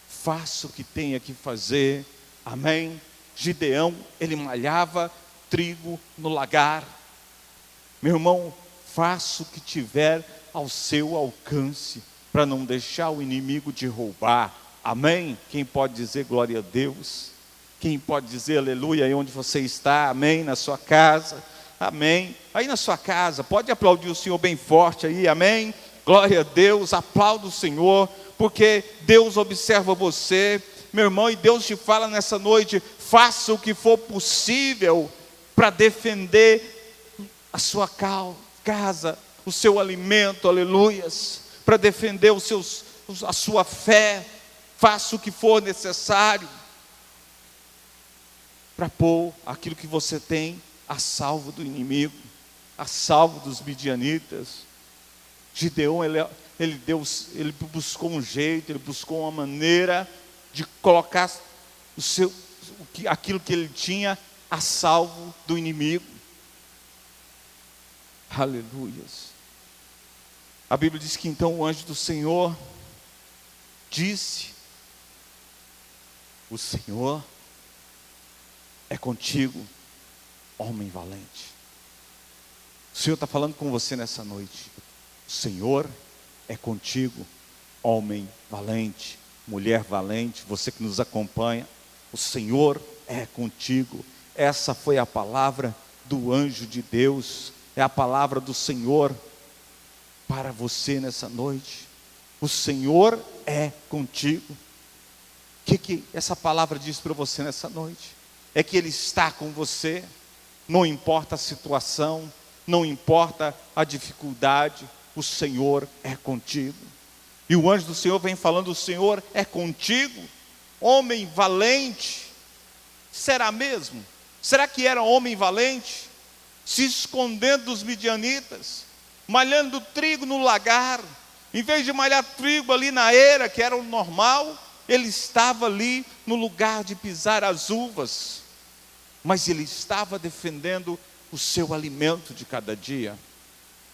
Speaker 2: Faça o que tenha que fazer, amém? Gideão, ele malhava trigo no lagar. Meu irmão, faça o que tiver ao seu alcance, para não deixar o inimigo te roubar, amém? Quem pode dizer glória a Deus? Quem pode dizer aleluia aí onde você está, amém? Na sua casa, amém? Aí na sua casa, pode aplaudir o Senhor bem forte aí, amém? Glória a Deus, aplauda o Senhor, porque Deus observa você, meu irmão, e Deus te fala nessa noite: faça o que for possível para defender a sua casa, o seu alimento, aleluias, para defender a sua fé. Faça o que for necessário para pôr aquilo que você tem a salvo do inimigo, a salvo dos midianitas. Gideão, ele buscou um jeito, ele buscou uma maneira de colocar aquilo que ele tinha a salvo do inimigo. Aleluias. A Bíblia diz que então o anjo do Senhor disse: o Senhor é contigo, homem valente. O Senhor está falando com você nessa noite. O Senhor é contigo, homem valente, mulher valente, você que nos acompanha. O Senhor é contigo. Essa foi a palavra do anjo de Deus. É a palavra do Senhor para você nessa noite. O Senhor é contigo. O que essa palavra diz para você nessa noite? É que Ele está com você. Não importa a situação, não importa a dificuldade, o Senhor é contigo. E o anjo do Senhor vem falando: o Senhor é contigo, homem valente. Será mesmo? Será que era homem valente? Se escondendo dos midianitas, malhando trigo no lagar. Em vez de malhar trigo ali na eira, que era o normal, ele estava ali no lugar de pisar as uvas. Mas ele estava defendendo o seu alimento de cada dia.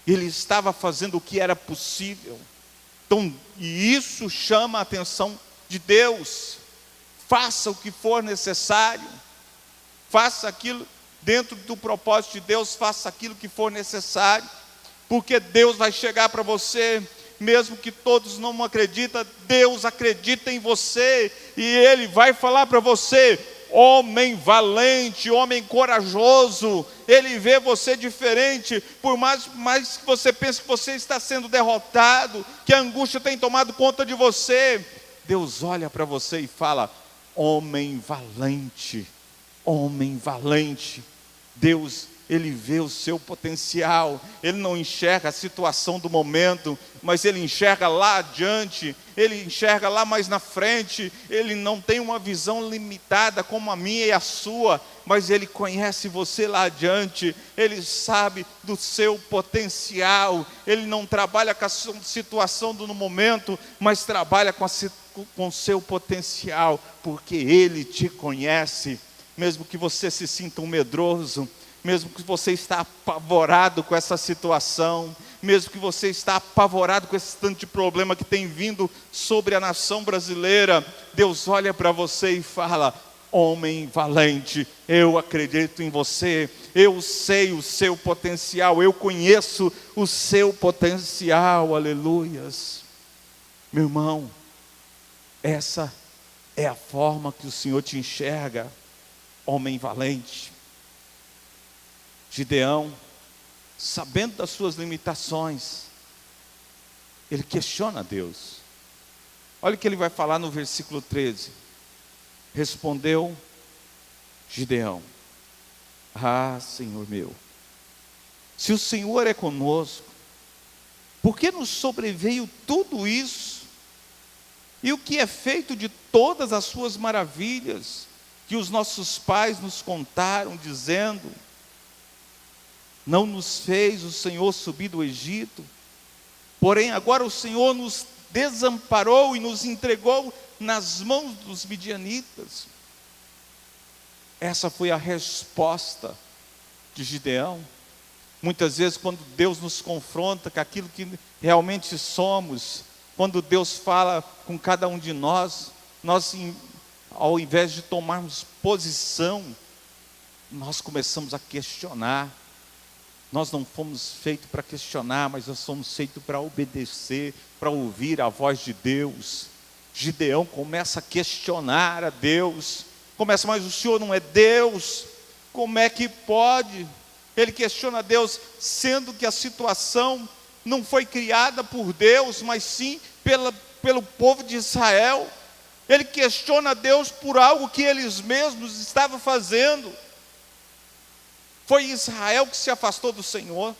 Speaker 2: Ele estava fazendo o que era possível. Então, e isso chama a atenção de Deus. Faça o que for necessário. Faça aquilo dentro do propósito de Deus. Faça aquilo que for necessário. Porque Deus vai chegar para você, mesmo que todos não acreditem, Deus acredita em você. E Ele vai falar para você: homem valente, homem corajoso. Ele vê você diferente. Por mais que você pense que você está sendo derrotado, que a angústia tem tomado conta de você, Deus olha para você e fala: homem valente, homem valente. Deus, Ele vê o seu potencial. Ele não enxerga a situação do momento, mas Ele enxerga lá adiante. Ele enxerga lá mais na frente. Ele não tem uma visão limitada como a minha e a sua, mas Ele conhece você lá adiante. Ele sabe do seu potencial. Ele não trabalha com a situação do momento, mas trabalha com o seu potencial, porque Ele te conhece. Mesmo que você se sinta um medroso, mesmo que você está apavorado com essa situação, mesmo que você está apavorado com esse tanto de problema que tem vindo sobre a nação brasileira, Deus olha para você e fala: homem valente, eu acredito em você, eu sei o seu potencial, eu conheço o seu potencial. Aleluias. Meu irmão, essa é a forma que o Senhor te enxerga, homem valente. Gideão, sabendo das suas limitações, ele questiona Deus. Olha o que ele vai falar no versículo 13. Respondeu Gideão: ah, Senhor meu, se o Senhor é conosco, por que nos sobreveio tudo isso? E o que é feito de todas as suas maravilhas que os nossos pais nos contaram, dizendo: não nos fez o Senhor subir do Egito? Porém agora o Senhor nos desamparou e nos entregou nas mãos dos midianitas. Essa foi a resposta de Gideão. Muitas vezes, quando Deus nos confronta com aquilo que realmente somos, quando Deus fala com cada um de nós, ao invés de tomarmos posição, nós começamos a questionar. Nós não fomos feitos para questionar, mas nós somos feitos para obedecer, para ouvir a voz de Deus. Gideão começa a questionar a Deus. Começa: mas o Senhor não é Deus? Como é que pode? Ele questiona a Deus, sendo que a situação não foi criada por Deus, mas sim pelo povo de Israel. Ele questiona a Deus por algo que eles mesmos estavam fazendo. Foi Israel que se afastou do Senhor,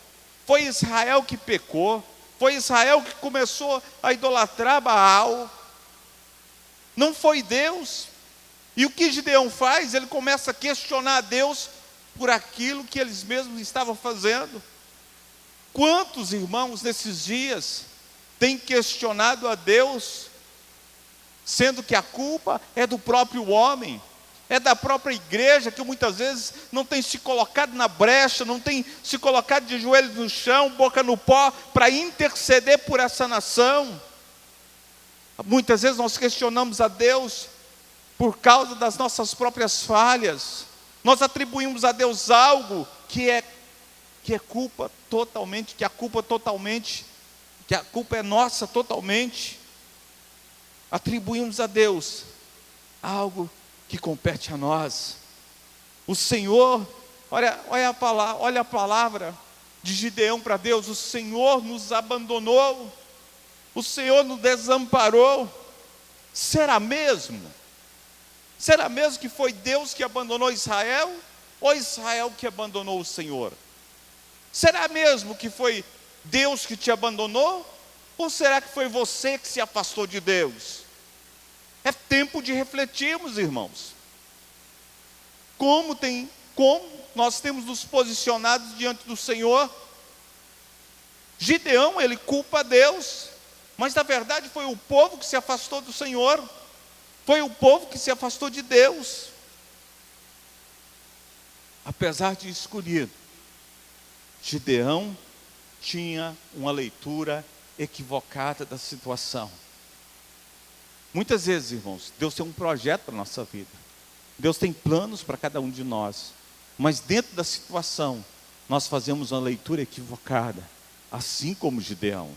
Speaker 2: foi Israel que pecou, foi Israel que começou a idolatrar Baal, não foi Deus. E o que Gideão faz? Ele começa a questionar a Deus por aquilo que eles mesmos estavam fazendo. Quantos irmãos nesses dias têm questionado a Deus, sendo que a culpa é do próprio homem? é da própria igreja que muitas vezes não tem se colocado na brecha, não tem se colocado de joelhos no chão, boca no pó, para interceder por essa nação. Muitas vezes nós questionamos a Deus por causa das nossas próprias falhas. Nós atribuímos a Deus algo que a culpa é nossa totalmente. Atribuímos a Deus algo que compete a nós. O Senhor, olha a palavra de Gideão para Deus: o Senhor nos abandonou, o Senhor nos desamparou. Será mesmo? Será mesmo que foi Deus que abandonou Israel, ou Israel que abandonou o Senhor? Será mesmo que foi Deus que te abandonou, ou será que foi você que se afastou de Deus? É tempo de refletirmos, irmãos. Como nós temos nos posicionado diante do Senhor? Gideão, ele culpa a Deus, mas na verdade foi o povo que se afastou do Senhor. Foi o povo que se afastou de Deus. Apesar de escolhido, Gideão tinha uma leitura equivocada da situação. Muitas vezes, irmãos, Deus tem um projeto para a nossa vida. Deus tem planos para cada um de nós. Mas dentro da situação, nós fazemos uma leitura equivocada. Assim como Gideão.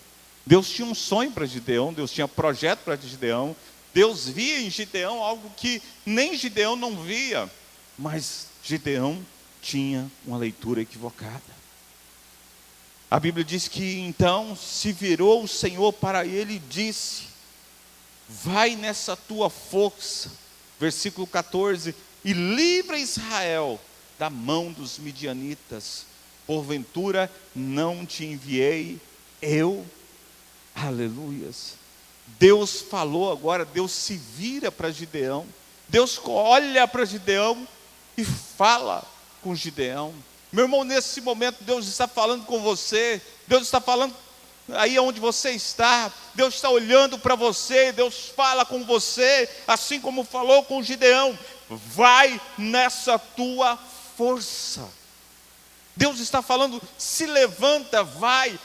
Speaker 2: Deus tinha um sonho para Gideão, Deus tinha projeto para Gideão. Deus via em Gideão algo que nem Gideão não via. Mas Gideão tinha uma leitura equivocada. A Bíblia diz que então se virou o Senhor para ele e disse: vai nessa tua força, versículo 14, e livra Israel da mão dos midianitas. Porventura não te enviei eu? Aleluias. Deus falou agora, Deus se vira para Gideão, Deus olha para Gideão e fala com Gideão. Meu irmão, nesse momento Deus está falando com você, Deus está falando aí onde você está, Deus está olhando para você, Deus fala com você, assim como falou com Gideão: vai nessa tua força. Deus está falando: se levanta, vai,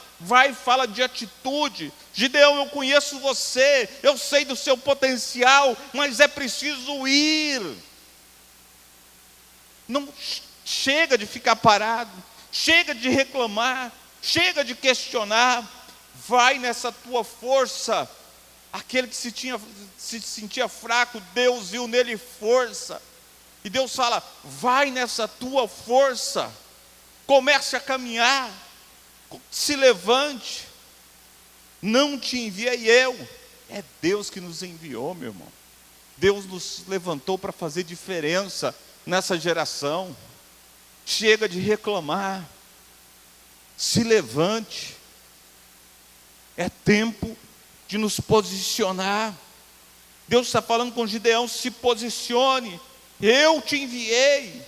Speaker 2: fala de atitude. Gideão, eu conheço você, eu sei do seu potencial, mas é preciso ir. Não chega de ficar parado, chega de reclamar, chega de questionar. Vai nessa tua força. Aquele que se sentia fraco, Deus viu nele força, e Deus fala: vai nessa tua força, comece a caminhar, se levante. Não te enviei eu, é Deus que nos enviou, meu irmão. Deus nos levantou para fazer diferença nessa geração. Chega de reclamar, se levante. É tempo de nos posicionar. Deus está falando com Gideão: se posicione, eu te enviei,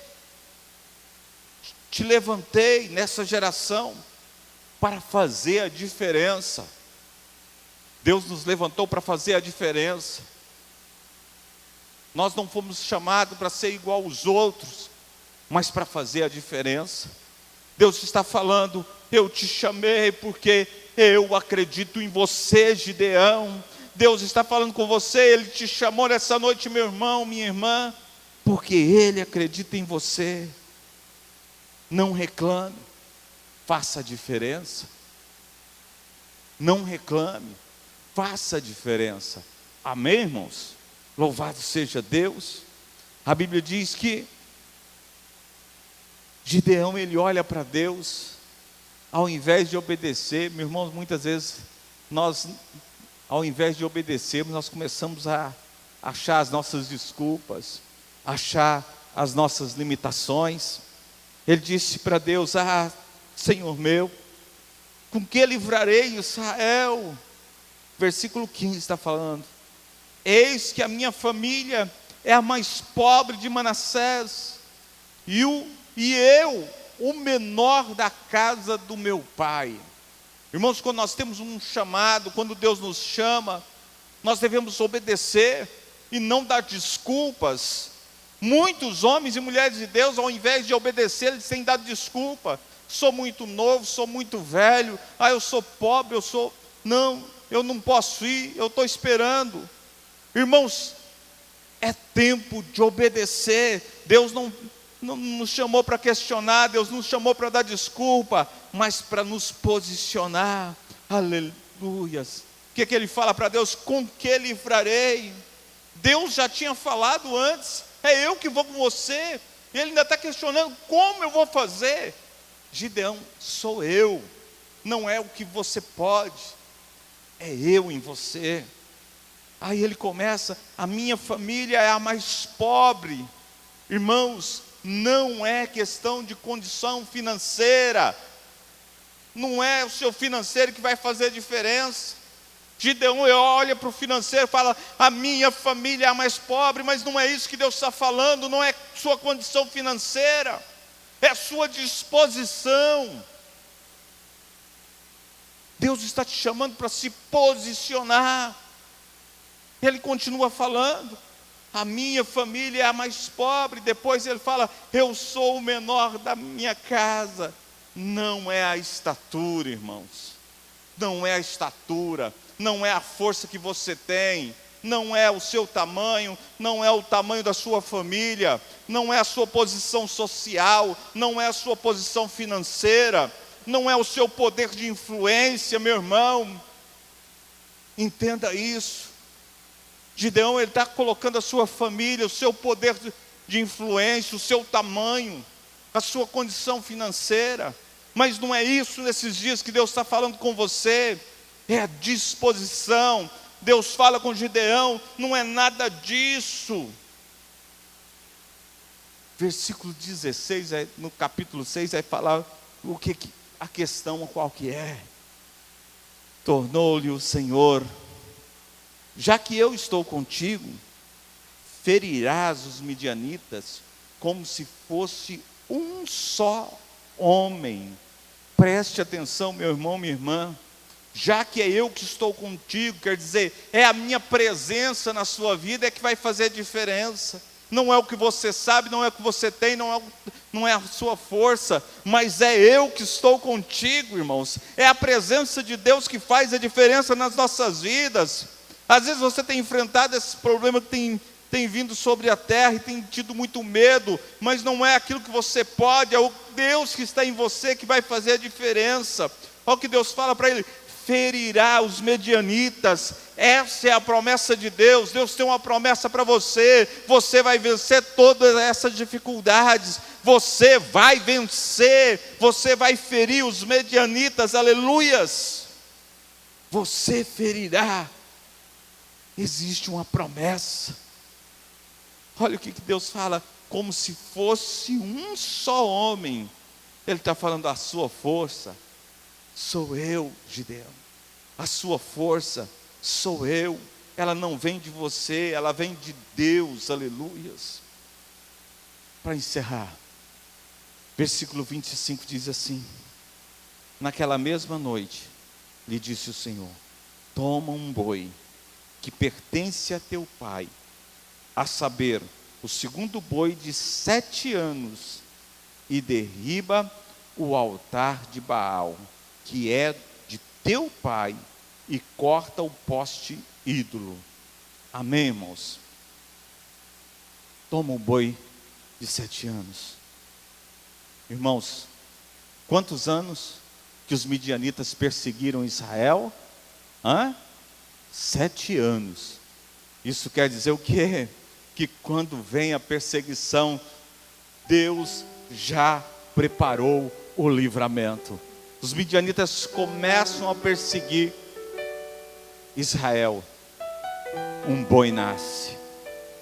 Speaker 2: te levantei nessa geração para fazer a diferença. Deus nos levantou para fazer a diferença. Nós não fomos chamados para ser igual aos outros, mas para fazer a diferença. Deus está falando: eu te chamei porque eu acredito em você, Gideão. Deus está falando com você, Ele te chamou nessa noite, meu irmão, minha irmã, porque Ele acredita em você. Não reclame, faça a diferença. Não reclame, faça a diferença. Amém, irmãos? Louvado seja Deus. A Bíblia diz que Gideão, ele olha para Deus, ao invés de obedecer. Meus irmãos, muitas vezes nós, ao invés de obedecermos, nós começamos a achar as nossas desculpas, achar as nossas limitações. Ele disse para Deus: Senhor meu, com que livrarei Israel? Versículo 15 está falando: eis que a minha família é a mais pobre de Manassés, e eu, o menor da casa do meu pai. Irmãos, quando nós temos um chamado, quando Deus nos chama, nós devemos obedecer e não dar desculpas. Muitos homens e mulheres de Deus, ao invés de obedecer, eles têm dado desculpa. Sou muito novo, sou muito velho, eu sou pobre, eu não posso ir, eu estou esperando. Irmãos, é tempo de obedecer. Deus não nos chamou para questionar, Deus nos chamou para dar desculpa, mas para nos posicionar. Aleluias. O que ele fala para Deus? Com que livrarei? Deus já tinha falado antes, é eu que vou com você. Ele ainda está questionando, como eu vou fazer? Gideão, sou eu, não é o que você pode, é eu em você. Aí ele começa, a minha família é a mais pobre. Irmãos, não é questão de condição financeira, não é o seu financeiro que vai fazer diferença. Gideão olha para o financeiro e fala, a minha família é a mais pobre, mas não é isso que Deus está falando, não é sua condição financeira, é a sua disposição. Deus está te chamando para se posicionar. Ele continua falando, a minha família é a mais pobre. Depois ele fala, eu sou o menor da minha casa. Não é a estatura, irmãos, não é a estatura, não é a força que você tem, não é o seu tamanho, não é o tamanho da sua família, não é a sua posição social, não é a sua posição financeira, não é o seu poder de influência, meu irmão. Entenda isso. Gideão, ele está colocando a sua família, o seu poder de influência, o seu tamanho, a sua condição financeira. Mas não é isso nesses dias que Deus está falando com você, é a disposição. Deus fala com Gideão, não é nada disso. Versículo 16, no capítulo 6, vai falar o que a questão qual que é. Tornou-lhe o Senhor, já que eu estou contigo, ferirás os midianitas como se fosse um só homem. Preste atenção, meu irmão, minha irmã. Já que é eu que estou contigo, quer dizer, é a minha presença na sua vida é que vai fazer diferença. Não é o que você sabe, não é o que você tem, não é a sua força, mas é eu que estou contigo, irmãos. É a presença de Deus que faz a diferença nas nossas vidas. Às vezes você tem enfrentado esse problema que tem vindo sobre a terra e tem tido muito medo, mas não é aquilo que você pode, é o Deus que está em você que vai fazer a diferença. Olha o que Deus fala para ele, ferirá os medianitas. Essa é a promessa de Deus. Deus tem uma promessa para você. Você vai vencer todas essas dificuldades. Você vai vencer. Você vai ferir os medianitas. Aleluias. Você ferirá. Existe uma promessa. Olha o que Deus fala, como se fosse um só homem. Ele está falando a sua força. Sou eu, Gideão. A sua força sou eu. Ela não vem de você, ela vem de Deus. Aleluias. Para encerrar, versículo 25 diz assim: naquela mesma noite, lhe disse o Senhor, toma um boi que pertence a teu pai, a saber, o segundo boi de 7 anos, e derriba o altar de Baal, que é de teu pai, e corta o poste ídolo. Amém, irmãos? Toma um boi de 7 anos. Irmãos, quantos anos que os midianitas perseguiram Israel? 7 anos. Isso quer dizer o quê? Que quando vem a perseguição, Deus já preparou o livramento. Os midianitas começam a perseguir Israel. Um boi nasce.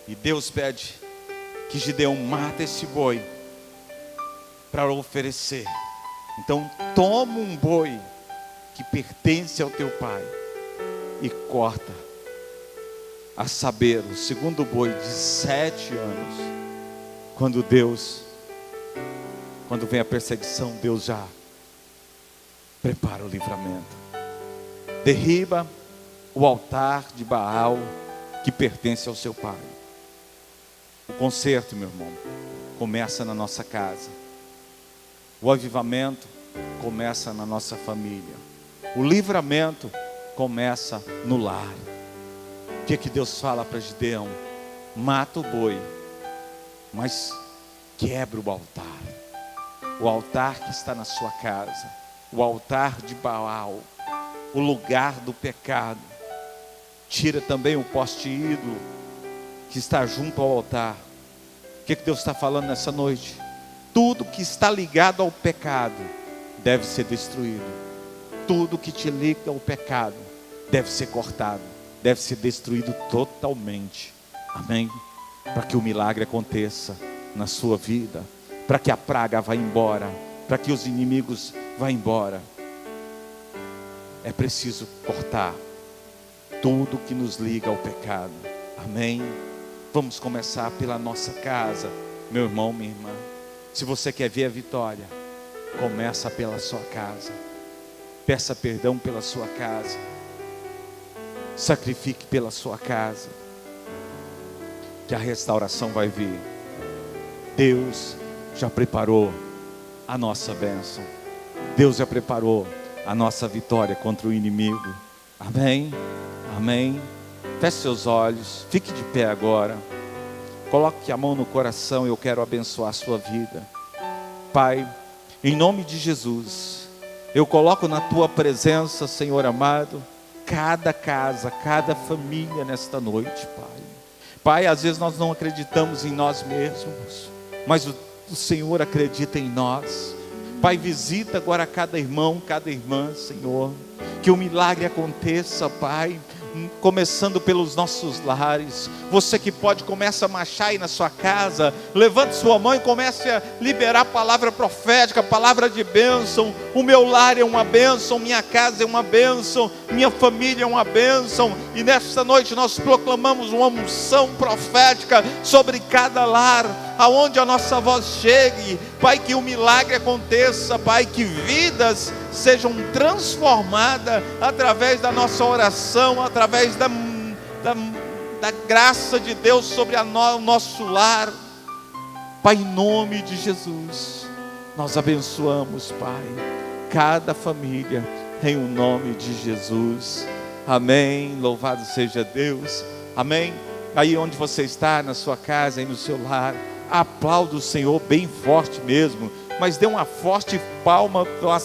Speaker 2: E Deus pede que Gideão mata esse boi para oferecer. Então toma um boi que pertence ao teu pai e corta, a saber, o segundo boi de 7 anos. Quando vem a perseguição, Deus já prepara o livramento. Derriba o altar de Baal que pertence ao seu pai. O conserto, meu irmão, começa na nossa casa. O avivamento começa na nossa família. O livramento começa no lar. O que Deus fala para Gideão? Mata o boi, mas quebra o altar. O altar que está na sua casa. O altar de Baal. O lugar do pecado. Tira também o poste ídolo que está junto ao altar. O que Deus está falando nessa noite? Tudo que está ligado ao pecado deve ser destruído. Tudo que te liga ao pecado deve ser cortado, deve ser destruído totalmente. Amém? Para que o milagre aconteça na sua vida, para que a praga vá embora, para que os inimigos vá embora. É preciso cortar tudo que nos liga ao pecado. Amém? Vamos começar pela nossa casa, meu irmão, minha irmã. Se você quer ver a vitória, começa pela sua casa. Peça perdão pela sua casa. Sacrifique pela sua casa, que a restauração vai vir. Deus já preparou a nossa bênção. Deus já preparou a nossa vitória contra o inimigo. Amém? Amém? Feche seus olhos, fique de pé agora. Coloque a mão no coração, eu quero abençoar a sua vida. Pai, em nome de Jesus, eu coloco na tua presença, Senhor amado, cada casa, cada família nesta noite, Pai. Pai, às vezes nós não acreditamos em nós mesmos, mas o Senhor acredita em nós. Pai, visita agora cada irmão, cada irmã, Senhor. Que o milagre aconteça, Pai, começando pelos nossos lares. Você que pode, começa a marchar aí na sua casa, levante sua mão e comece a liberar palavra profética, palavra de bênção. O meu lar é uma bênção, minha casa é uma bênção, minha família é uma bênção. E nesta noite nós proclamamos uma unção profética sobre cada lar, aonde a nossa voz chegue. Pai, que o milagre aconteça, Pai, que vidas sejam transformadas através da nossa oração, através da graça de Deus sobre o nosso lar. Pai, em nome de Jesus, nós abençoamos, Pai, cada família, em o nome de Jesus. Amém, louvado seja Deus. Amém. Aí onde você está, na sua casa, aí no seu lar, aplauda o Senhor bem forte mesmo, mas dê uma forte palma, uma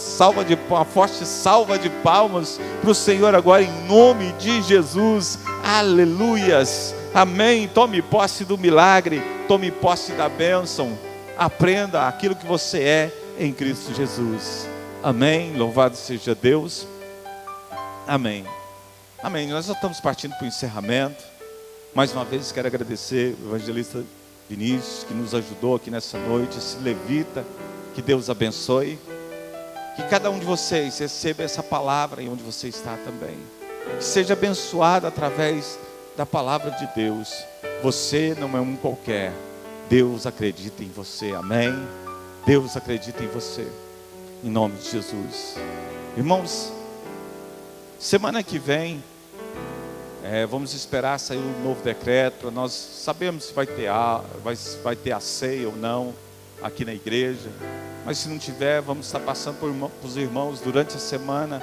Speaker 2: forte salva de palmas para o Senhor agora, em nome de Jesus. Aleluias, amém. Tome posse do milagre, tome posse da bênção, aprenda aquilo que você é em Cristo Jesus. Amém, louvado seja Deus. Amém, amém. Nós já estamos partindo para o encerramento. Mais uma vez quero agradecer o evangelista Vinícius, que nos ajudou aqui nessa noite, esse levita. Que Deus abençoe. Que cada um de vocês receba essa palavra em onde você está também. Que seja abençoado através da palavra de Deus. Você não é um qualquer. Deus acredita em você. Amém? Deus acredita em você. Em nome de Jesus. Irmãos, semana que vem, vamos esperar sair um novo decreto. Nós sabemos se vai ter a ceia ou não aqui na igreja, mas se não tiver, vamos estar passando por os irmãos durante a semana,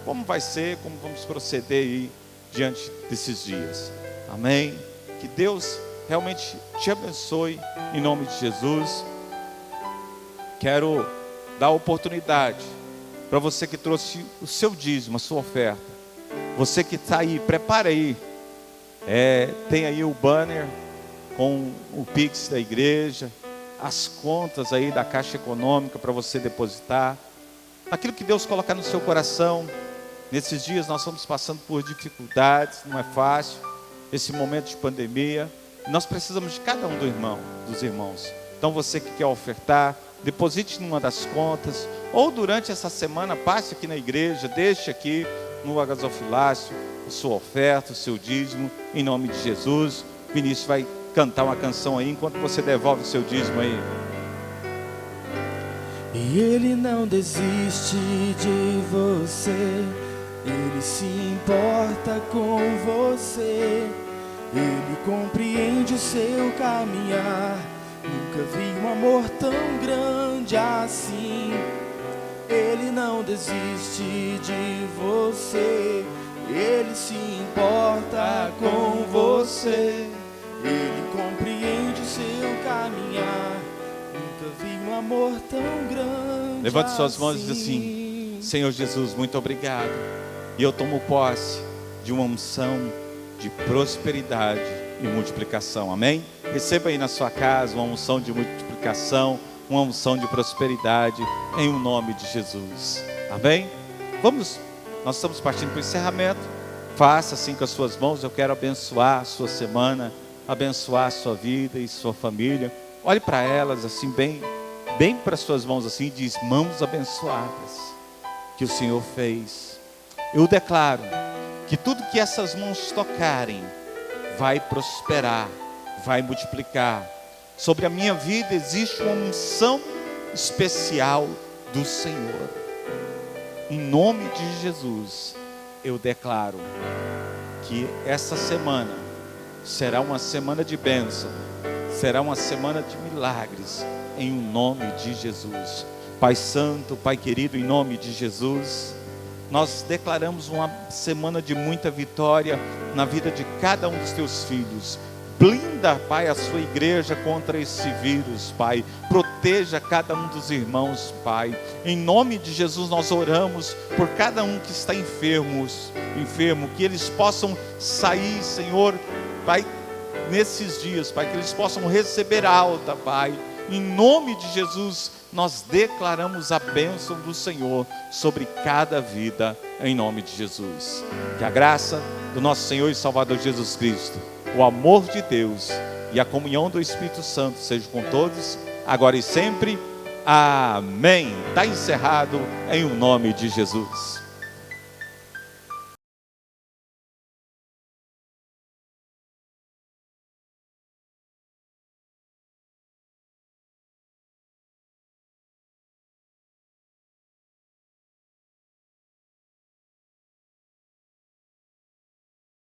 Speaker 2: como vai ser, como vamos proceder aí diante desses dias. Amém? Que Deus realmente te abençoe em nome de Jesus. Quero dar oportunidade para você que trouxe o seu dízimo, a sua oferta. Você que está aí, prepara aí. Tem aí o banner com o Pix da igreja, as contas aí da Caixa Econômica para você depositar aquilo que Deus colocar no seu coração. Nesses dias nós estamos passando por dificuldades, não é fácil, esse momento de pandemia. Nós precisamos de cada um dos irmãos. Então você que quer ofertar, deposite numa das contas, ou durante essa semana passe aqui na igreja, deixe aqui no agasalfilácio a sua oferta, o seu dízimo, em nome de Jesus. Vinícius vai cantar uma canção aí enquanto você devolve o seu dízimo aí.
Speaker 1: E Ele não desiste de você, Ele se importa com você. Ele compreende o seu caminhar. Nunca vi um amor tão grande assim. Ele não desiste de você. Ele se importa com você. Ele compreende o seu caminhar. Nunca vi um amor tão grande.
Speaker 2: Levante suas mãos e diz assim: Senhor Jesus, muito obrigado. E eu tomo posse de uma unção de prosperidade e multiplicação. Amém? Receba aí na sua casa uma unção de multiplicação, uma unção de prosperidade, em o nome de Jesus. Amém? Nós estamos partindo para o encerramento. Faça assim com as suas mãos. Eu quero abençoar a sua semana, abençoar a sua vida e sua família. Olhe para elas assim, bem para as suas mãos assim, e diz: mãos abençoadas que o Senhor fez. Eu declaro que tudo que essas mãos tocarem vai prosperar, vai multiplicar. Sobre a minha vida existe uma unção especial do Senhor. Em nome de Jesus, eu declaro que essa semana será uma semana de bênção, será uma semana de milagres, em nome de Jesus. Pai Santo, Pai querido, em nome de Jesus, nós declaramos uma semana de muita vitória na vida de cada um dos teus filhos. Blinda, Pai, a sua igreja contra esse vírus, Pai. Proteja cada um dos irmãos, Pai. Em nome de Jesus nós oramos por cada um que está enfermo, que eles possam sair, Senhor, Pai, nesses dias, Pai, que eles possam receber alta, Pai. Em nome de Jesus, nós declaramos a bênção do Senhor sobre cada vida, em nome de Jesus. Que a graça do nosso Senhor e Salvador Jesus Cristo, o amor de Deus e a comunhão do Espírito Santo seja com todos, agora e sempre. Amém. Está encerrado em o nome de Jesus.